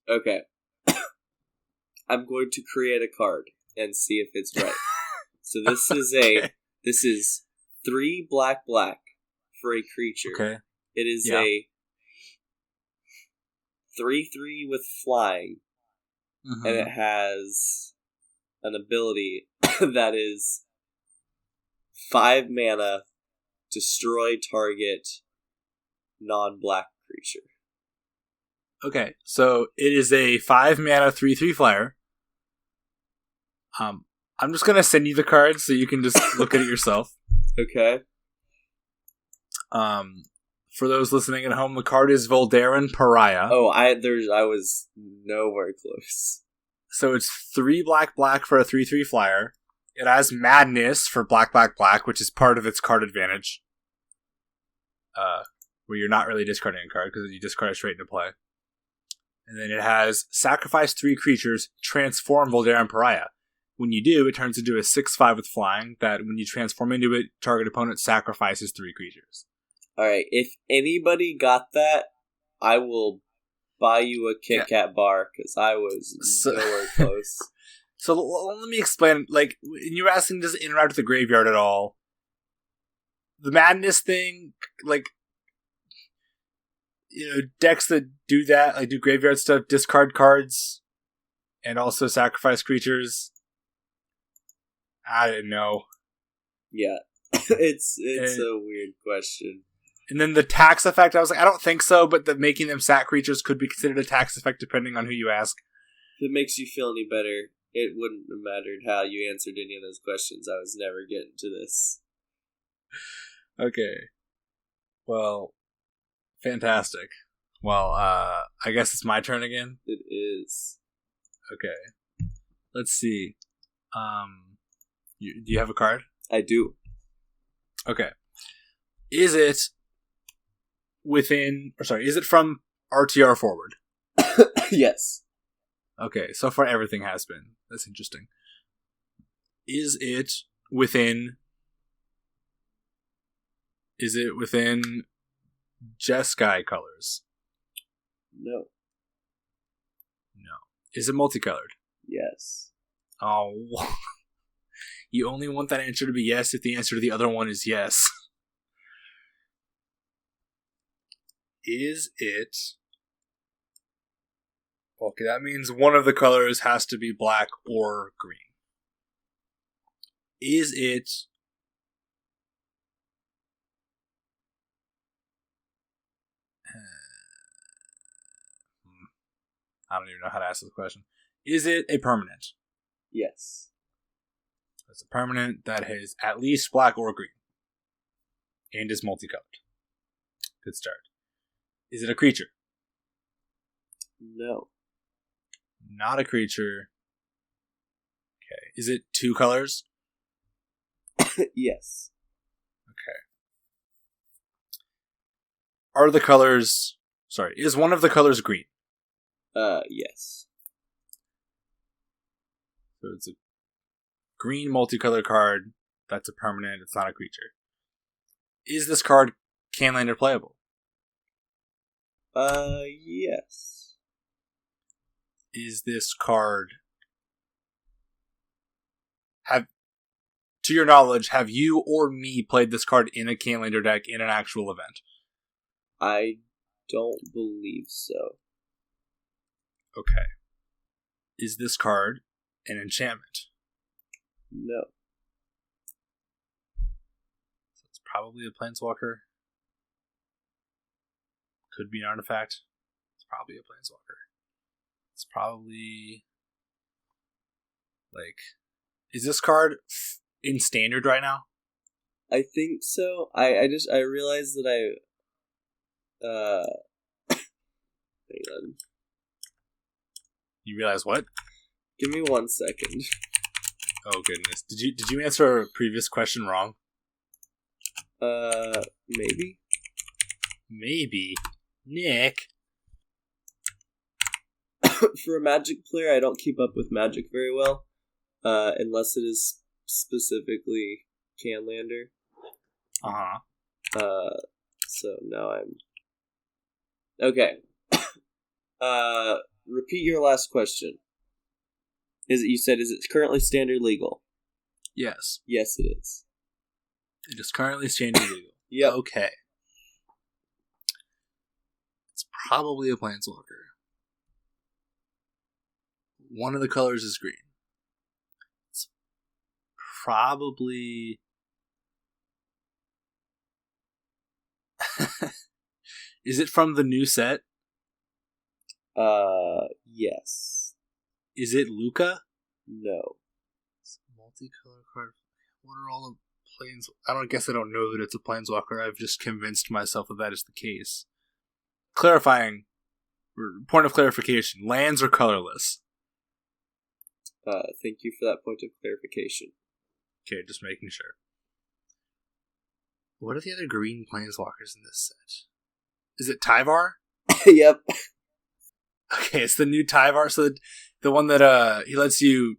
Okay. I'm going to create a card and see if it's right. So this is Okay. this is 3 black for a creature. Okay. It is Yeah. a 3/3 with flying, Mm-hmm. and it has an ability that is 5 mana, destroy target non-black creature. Okay, so it is a 5 mana 3/3 flyer. I'm just gonna send you the card so you can just look at it yourself. Okay. For those listening at home, the card is Voldarin Pariah. Oh, I was nowhere close. So it's 3 black for a 3/3 flyer. It has Madness for black, which is part of its card advantage. Where you're not really discarding a card because you discard it straight into play. And then it has Sacrifice 3 creatures, transform Voldarin Pariah. When you do, it turns into a 6/5 with flying that when you transform into it, target opponent sacrifices 3 creatures. Alright, if anybody got that, I will buy you a Kit Kat bar, because I was nowhere close. So let me explain, like, when you were asking, does it interact with the graveyard at all? The Madness thing, like, you know, decks that do that, like do graveyard stuff, discard cards, and also sacrifice creatures. I didn't know. Yeah, it's a weird question. And then the tax effect, I was like, I don't think so, but the making them sack creatures could be considered a tax effect depending on who you ask. If it makes you feel any better, it wouldn't have mattered how you answered any of those questions. I was never getting to this. Okay. Well, fantastic. Well, I guess it's my turn again? It is. Okay. Let's see. Do you have a card? I do. Okay. Is it from RTR forward? Yes. Okay, so far everything has been. That's interesting. Is it within Jeskai colors? No. No. Is it multicolored? Yes. Oh. You only want that answer to be yes if the answer to the other one is yes. Is it... Okay, that means one of the colors has to be black or green. Is it... I don't even know how to ask this question. Is it a permanent? Yes. It's a permanent that is at least black or green. And is multicolored. Good start. Is it a creature? No. Not a creature. Okay. Is it 2 colors? Yes. Okay. Are the colors... Sorry, is one of the colors green? Yes. So it's a green multicolored card. That's a permanent. It's not a creature. Is this card Canlander playable? Yes. Is this card... To your knowledge, have you or me played this card in a Canlander deck in an actual event? I don't believe so. Okay. Is this card an enchantment? No. So it's probably a planeswalker. Could be an artifact. It's probably a planeswalker. It's probably... Like... Is this card in standard right now? I think so. I realized that hang on. You realize what? Give me 1 second. Oh goodness. Did you answer a previous question wrong? Maybe. Maybe. Nick. For a Magic player, I don't keep up with Magic very well, unless it is specifically Canlander. So now I'm okay. Repeat your last question. You said is it currently standard legal? Yes. Yes, it is. It is currently standard legal. Yep. Okay. It's probably a Planeswalker. One of the colors is green. It's probably... Is it from the new set? Yes. Is it Luca? No. It's a multicolor card. What are all the planes? I don't know that it's a Planeswalker. I've just convinced myself that is the case. Clarifying. Point of clarification. Lands are colorless. Thank you for that point of clarification. Okay, just making sure. What are the other green Planeswalkers in this set? Is it Tyvar? Yep. Okay, it's the new Tyvar. So the one that he lets you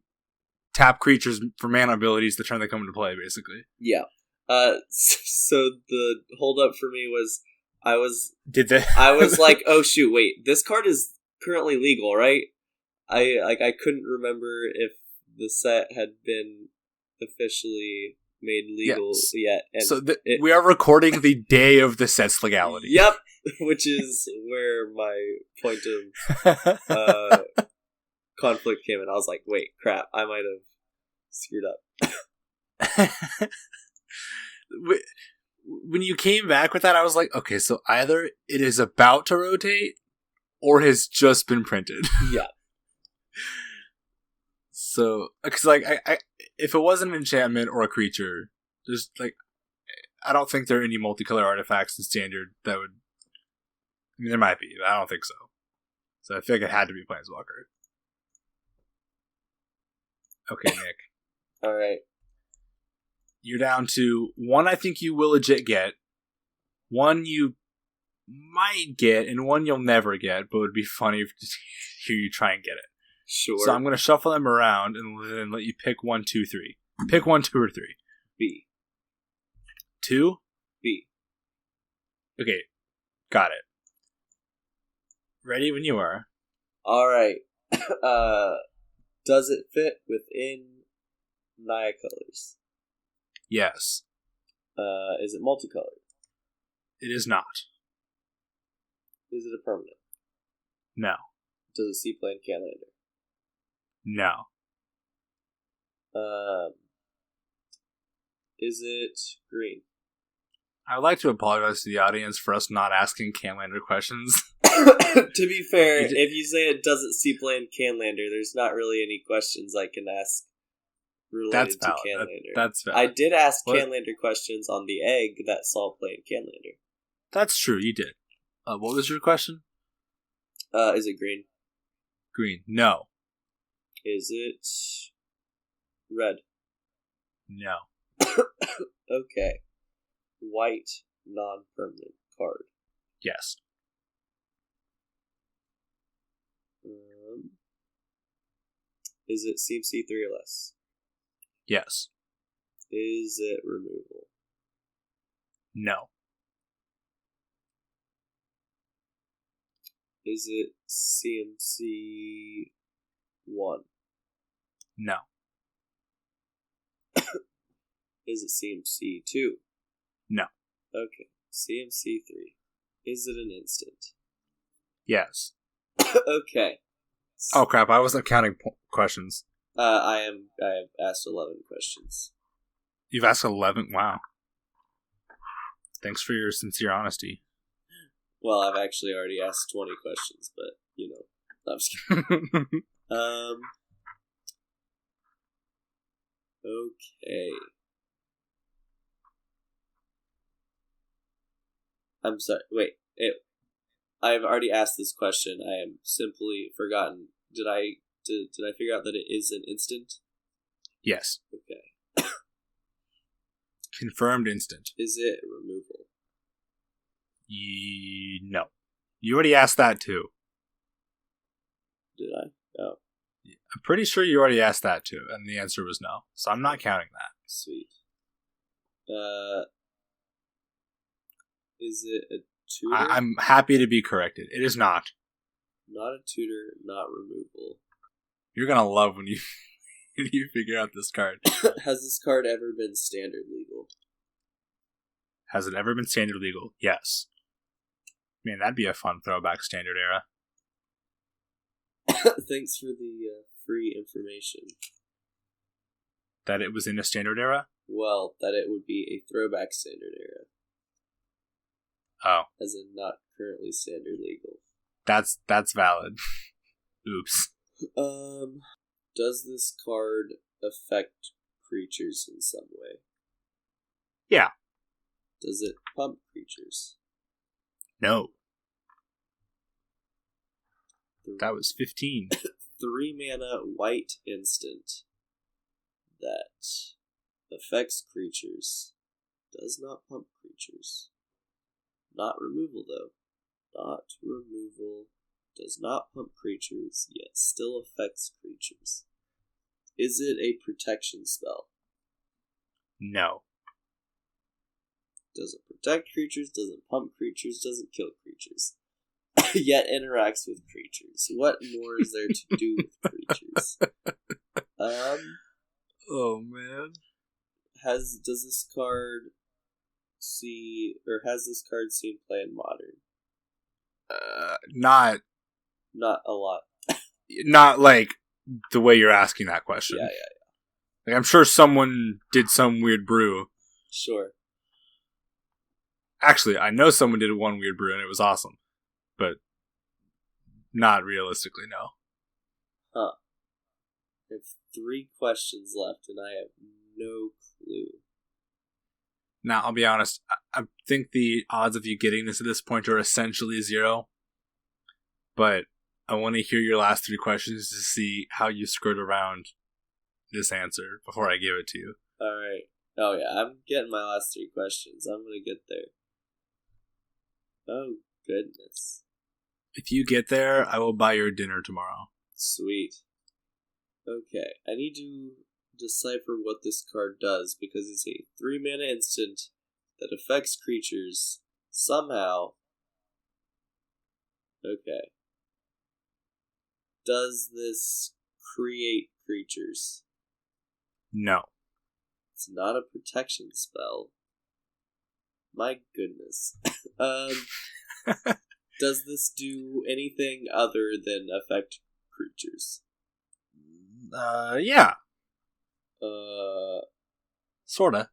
tap creatures for mana abilities the turn they come into play, basically. Yeah. So the hold up for me was I was like, oh shoot, wait, this card is currently legal, right? I couldn't remember if the set had been officially made legal yet. And so we are recording the day of the set's legality. Yep, which is where my point of conflict came in. I was like, wait, crap, I might have screwed up. When you came back with that, I was like, okay, so either it is about to rotate or has just been printed. Yeah. So, because like, I if it wasn't an enchantment or a creature, there's like, I don't think there are any multicolor artifacts in Standard that would. I mean, there might be, but I don't think so. So I feel like it had to be Planeswalker. Okay, Nick. All right. You're down to one. I think you will legit get. One you might get, and one you'll never get, but it would be funny to hear you try and get it. Sure. So I'm going to shuffle them around and then let you pick 1, 2, 3. Pick 1, 2, or 3. B. 2? B. Okay. Got it. Ready when you are. Alright. Does it fit within Naya colors? Yes. Is it multicolored? It is not. Is it a permanent? No. Does it see plane Canlander? No. Is it green? I would like to apologize to the audience for us not asking Canlander questions. To be fair, if you say it doesn't see plane Canlander, there's not really any questions I can ask related to Canlander. That's valid. I did ask Canlander questions on the egg that saw plane Canlander. That's true, you did. What was your question? Is it green? Green. No. Is it red? No. Okay. White, non-permanent card. Yes. Is it CMC3 or less? Yes. Is it removal? No. Is it CMC1? No. Is it CMC2? No. Okay. CMC3. Is it an instant? Yes. Okay. Oh crap! I wasn't counting questions. I have asked 11 questions. You've asked 11. Wow. Thanks for your sincere honesty. Well, I've actually already asked 20 questions, but you know, I'm just kidding. Okay. I'm sorry. Wait. I've already asked this question. I am simply forgotten. Did I figure out that it is an instant? Yes. Okay. Confirmed instant. Is it removal? No. You already asked that too. Did I? Oh, I'm pretty sure you already asked that too, and the answer was no. So I'm not counting that. sweet. Is it a tutor? I'm happy to be corrected. It is not. Not a tutor, not removal. You're gonna love when you when you figure out this card. Has this card ever been standard legal? Has it ever been standard legal? Yes. Man, that'd be a fun throwback standard era. Thanks for the free information. That it was in a standard era? Well, that it would be a throwback standard era. Oh. As in not currently standard legal. That's valid. Oops. Does this card affect creatures in some way? Yeah. Does it pump creatures? No. That was 15. 3 mana white instant that affects creatures. Does not pump creatures. Not removal, though. Not removal. Does not pump creatures, yet still affects creatures. Is it a protection spell? No. Doesn't protect creatures, doesn't pump creatures, doesn't kill creatures. Yet interacts with creatures. What more is there to do with creatures? Oh man. Has this card seen play in Modern? Not a lot. Not like the way you're asking that question. Yeah. Like, I'm sure someone did some weird brew. Sure. Actually, I know someone did one weird brew and it was awesome. But not realistically, no. Huh. I have 3 questions left and I have no clue. Now, I'll be honest, I think the odds of you getting this at this point are essentially 0. But I want to hear your last 3 questions to see how you skirt around this answer before I give it to you. Alright. Oh yeah, I'm getting my last 3 questions. I'm gonna get there. Oh, goodness. If you get there, I will buy your dinner tomorrow. Sweet. Okay, I need to decipher what this card does, because it's a 3 mana instant that affects creatures somehow. Okay. Does this create creatures? No. It's not a protection spell. My goodness. Does this do anything other than affect creatures? Yeah. Sorta.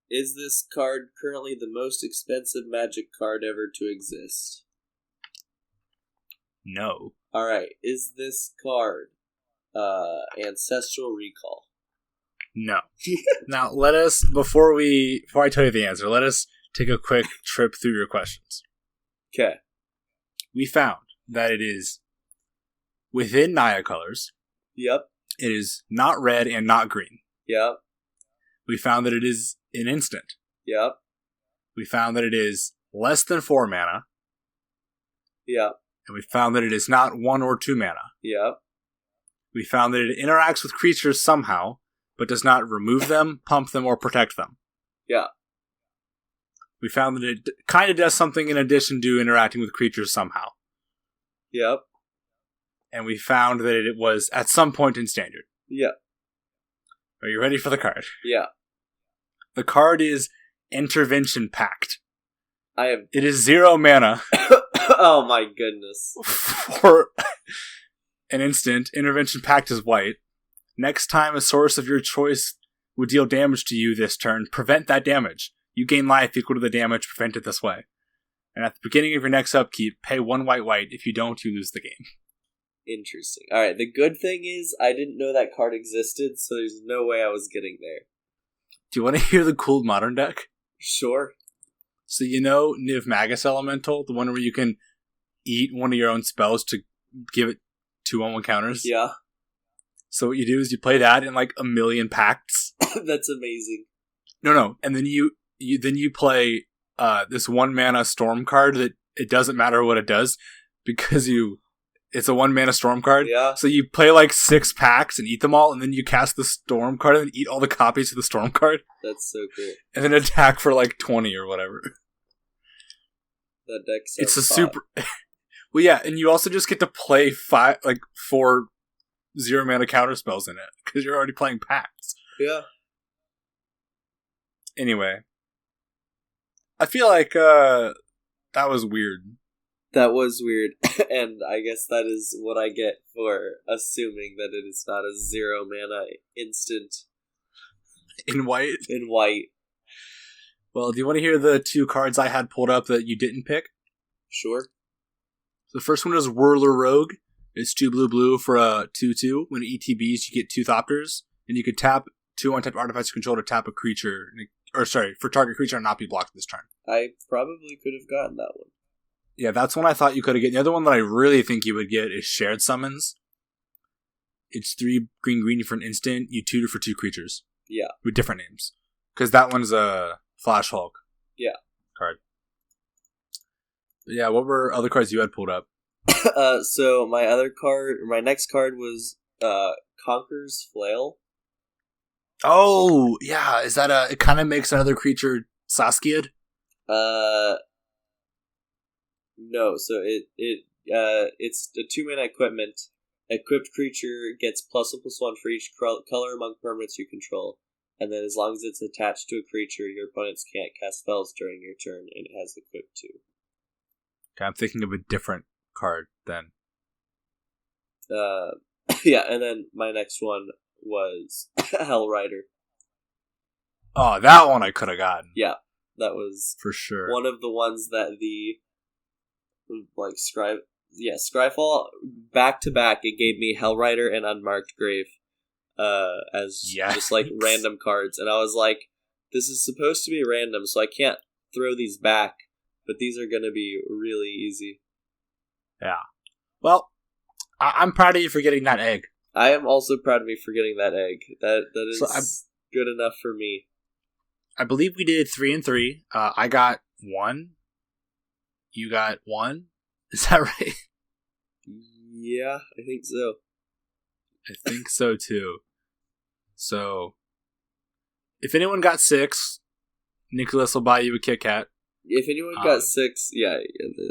Is this card currently the most expensive Magic card ever to exist? No. Alright, is this card Ancestral Recall? No. Now, let us, before I tell you the answer, let us take a quick trip through your questions. Okay. We found that it is within Naya colors. Yep. It is not red and not green. Yep. We found that it is an instant. Yep. We found that it is less than 4 mana. Yep. And we found that it is not 1 or 2 mana. Yep. We found that it interacts with creatures somehow, but does not remove them, pump them, or protect them. Yeah. We found that it kind of does something in addition to interacting with creatures somehow. Yep. And we found that it was at some point in Standard. Yeah. Are you ready for the card? Yeah. The card is Intervention Pact. It is 0 mana. Oh my goodness. For an instant, Intervention Pact is white. Next time a source of your choice would deal damage to you this turn, prevent that damage. You gain life equal to the damage prevented this way. And at the beginning of your next upkeep, pay 1 white. If you don't, you lose the game. Interesting. Alright, the good thing is I didn't know that card existed, so there's no way I was getting there. Do you want to hear the cool Modern deck? Sure. So you know Niv Magus Elemental? The one where you can eat one of your own spells to give it 2/1 counters? Yeah. So what you do is you play that in like a million pacts. That's amazing. No. And then you play this 1 mana Storm card that it doesn't matter what it does. because it's a 1-mana storm card. Yeah. So you play like 6 packs and eat them all, and then you cast the storm card and eat all the copies of the storm card. That's so cool. And then attack for like 20 or whatever. That deck sounds It's a hot. super. Well, yeah, and you also just get to play 4 0-mana counter spells in it because you're already playing packs. Yeah. Anyway, I feel like that was weird. That was weird, and I guess that is what I get for assuming that it is not a 0-mana instant In white. in white. Well, do you want to hear the 2 cards I had pulled up that you didn't pick? Sure. The first one is Whirler Rogue. It's 2 blue for a 2/2. When it ETBs, you get 2 Thopters, and you can tap 2 untapped artifacts you control to tap a creature, for target creature and not be blocked this turn. I probably could have gotten that one. Yeah, that's one I thought you could have gotten. The other one that I really think you would get is Shared Summons. It's 3 green for an instant. You tutor for 2 creatures. Yeah. With different names. Because that one's a Flash Hulk. Yeah. Card. But yeah, what were other cards you had pulled up? So my next card was Conqueror's Flail. Oh, yeah. Is that it kind of makes another creature Saskia'd? No, so it's a 2-mana equipment. Equipped creature gets +1/+1 for each color among permanents you control, and then as long as it's attached to a creature, your opponents can't cast spells during your turn, and it has equipped too. Okay, I'm thinking of a different card then. Yeah, and then my next one was Hellrider. Oh, that one I could have gotten. Yeah, that was For sure. one of the ones that Scryfall back to back. It gave me Hellrider and Unmarked Grave as just like random cards, and I was like, "This is supposed to be random, so I can't throw these back, but these are going to be really easy." Yeah. Well, I'm proud of you for getting that egg. I am also proud of me for getting that egg. That is So good enough for me. I believe we did 3 and 3. I got 1. You got 1. Is that right? Yeah, I think so. I think so too. So, if anyone got 6, Nicholas will buy you a Kit Kat. If anyone got 6, yeah,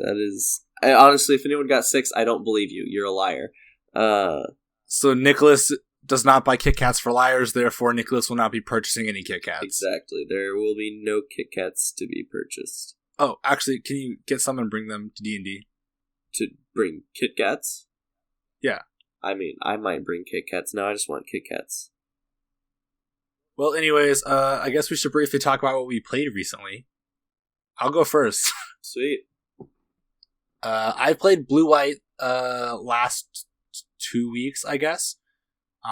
that is. Honestly, if anyone got 6, I don't believe you. You're a liar. So Nicholas does not buy Kit Kats for liars. Therefore, Nicholas will not be purchasing any Kit Kats. Exactly. There will be no Kit Kats to be purchased. Oh, actually, can you get some and bring them to D&D? To bring Kit Kats? Yeah. I mean, I might bring Kit Kats. No, I just want Kit Kats. Well, anyways, I guess we should briefly talk about what we played recently. I'll go first. Sweet. I played Blue-White last 2 weeks, I guess.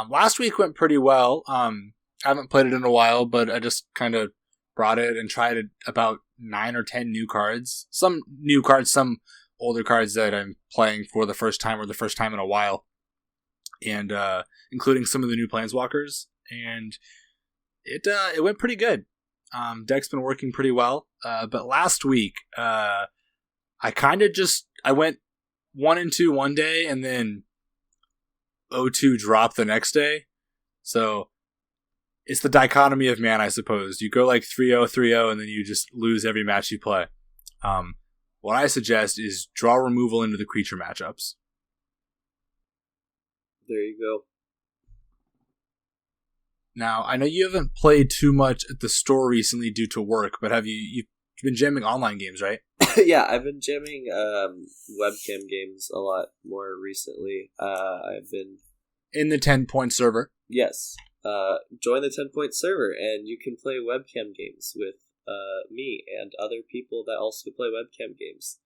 Last week went pretty well. I haven't played it in a while, but I just kind of brought it and tried it about 9 or 10 new cards. Some new cards, some older cards that I'm playing for the first time or the first time in a while. And including some of the new Planeswalkers. And it went pretty good. Deck's been working pretty well. But last week, I went 1 and 2 one day and then 0-2 dropped the next day. So it's the dichotomy of man, I suppose. You go like 3-0, 3-0, and then you just lose every match you play. What I suggest is draw removal into the creature matchups. There you go. Now, I know you haven't played too much at the store recently due to work, but you've been jamming online games, right? Yeah, I've been jamming webcam games a lot more recently. I've been in the 10-point server. Yes. Join the 10-point server, and you can play webcam games with me and other people that also play webcam games.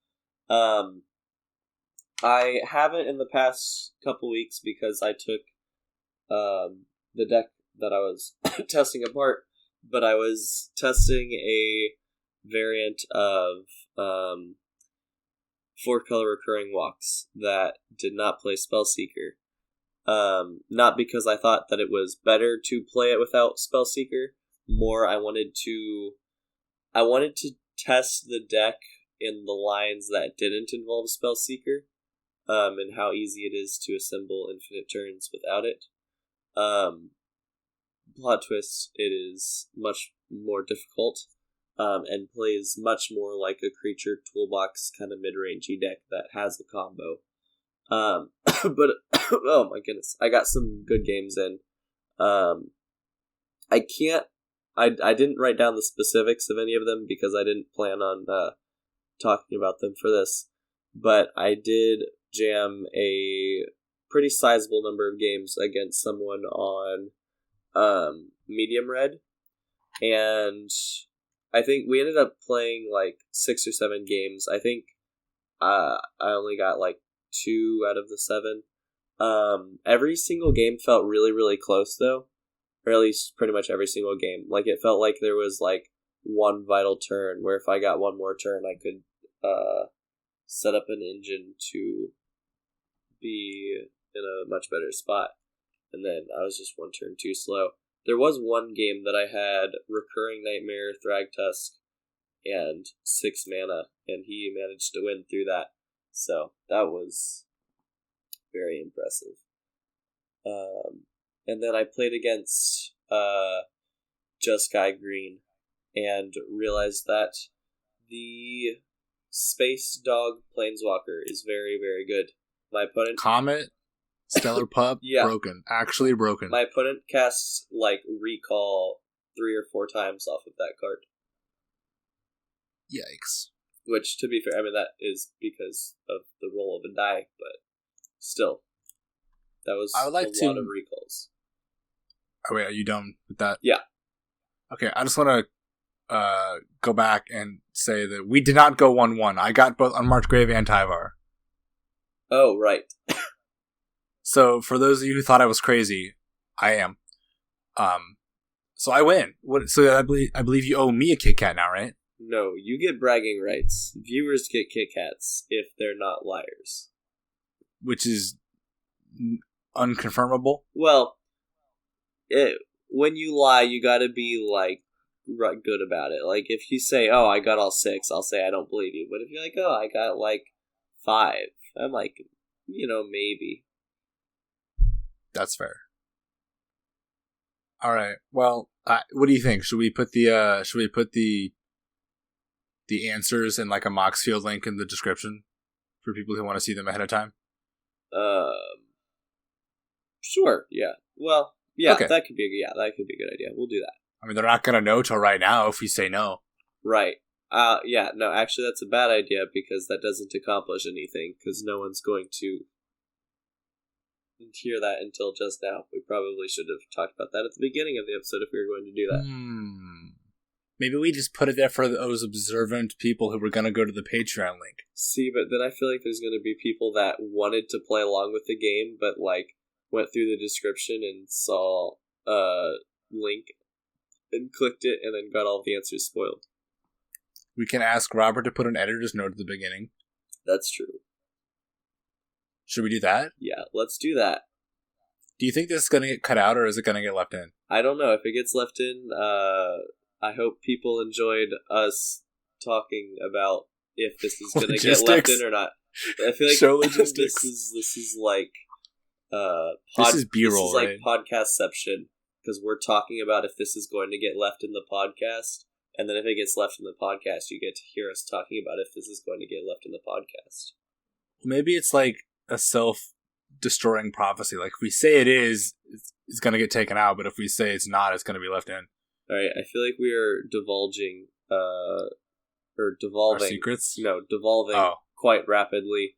I haven't in the past couple weeks because I took the deck that I was testing apart, but I was testing a variant of 4-color recurring walks that did not play Spellseeker. Not because I thought that it was better to play it without Spellseeker. More, I wanted to test the deck in the lines that didn't involve Spellseeker. and how easy it is to assemble infinite turns without it. Plot twist, it is much more difficult, and plays much more like a creature toolbox kind of mid-rangey deck that has a combo. But oh my goodness, I got some good games in. I didn't write down the specifics of any of them because I didn't plan on talking about them for this, but I did jam a pretty sizable number of games against someone on medium red, and I think we ended up playing like 6 or 7 games. I think I only got like 2 out of the 7. Every single game felt really, really close though, or at least pretty much every single game. Like it felt like there was like one vital turn where if I got one more turn, I could set up an engine to be in a much better spot. And then I was just one turn too slow. There was one game that I had Recurring Nightmare, Thragtusk, and 6 mana, and he managed to win through that. So that was very impressive. And then I played against Just Guy Green and realized that the Space Dog Planeswalker is very, very good. My opponent... Comet, Stellar Pup, yeah. Broken. Actually broken. My opponent casts, like, Recall 3 or 4 times off of that card. Yikes. Which, to be fair, I mean, that is because of the roll of a die, but still. That was I would like a lot of recalls. Oh, wait, are you done with that? Yeah. Okay, I just want to go back and say that we did not go 1-1. I got both Unmarked Grave and Tyvar. Oh, right. So, for those of you who thought I was crazy, I am. So I win. So I believe you owe me a Kit Kat now, right? No, you get bragging rights. Viewers get Kit Kats if they're not liars. Which is unconfirmable? Well, when you lie, you gotta be, like, good about it. Like, if you say, oh, I got all 6, I'll say I don't believe you. But if you're like, oh, I got, like, 5, I'm like, maybe. That's fair. All right. Well, what do you think? Should we put the answers in like a Moxfield link in the description for people who want to see them ahead of time? Sure. Yeah. Well, yeah. Okay. That could be a good idea. We'll do that. I mean, they're not gonna know till right now if we say no. Right. Yeah. No, actually, that's a bad idea because that doesn't accomplish anything because no one's going to hear that until just now. We probably should have talked about that at the beginning of the episode if we were going to do that. Maybe we just put it there for those observant people who were going to go to the Patreon link. See, but then I feel like there's going to be people that wanted to play along with the game, but like went through the description and saw a link and clicked it and then got all the answers spoiled. We can ask Robert to put an editor's note at the beginning. That's true. Should we do that? Yeah, let's do that. Do you think this is going to get cut out or is it going to get left in? I don't know. If it gets left in, I hope people enjoyed us talking about if this is going to get left in or not. I feel like show logistics. This is like this is B-roll, this is right? like podcastception because we're talking about if this is going to get left in the podcast, and then if it gets left in the podcast, you get to hear us talking about if this is going to get left in the podcast. Maybe it's like a self-destroying prophecy. Like if we say it is, it's going to get taken out, but if we say it's not, it's going to be left in. All right, I feel like we are divulging, or devolving. Our secrets? No, devolving quite rapidly,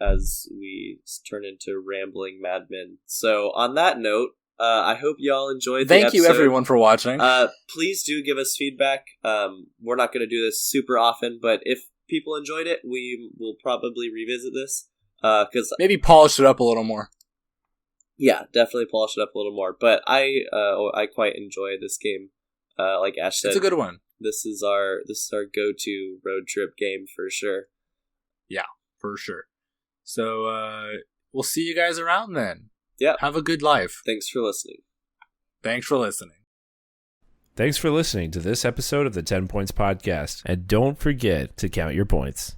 as we turn into rambling madmen. So, on that note, I hope y'all enjoyed the episode. Thank you, everyone, for watching. Please do give us feedback. We're not going to do this super often, but if people enjoyed it, we will probably revisit this. Cause maybe polish it up a little more. Yeah, definitely polish it up a little more. But I quite enjoy this game. Like Ash said, it's a good one. This is our go-to road trip game for sure. Yeah, for sure. So we'll see you guys around then. Yeah. Have a good life. Thanks for listening. Thanks for listening. Thanks for listening to this episode of the 10 Points Podcast. And don't forget to count your points.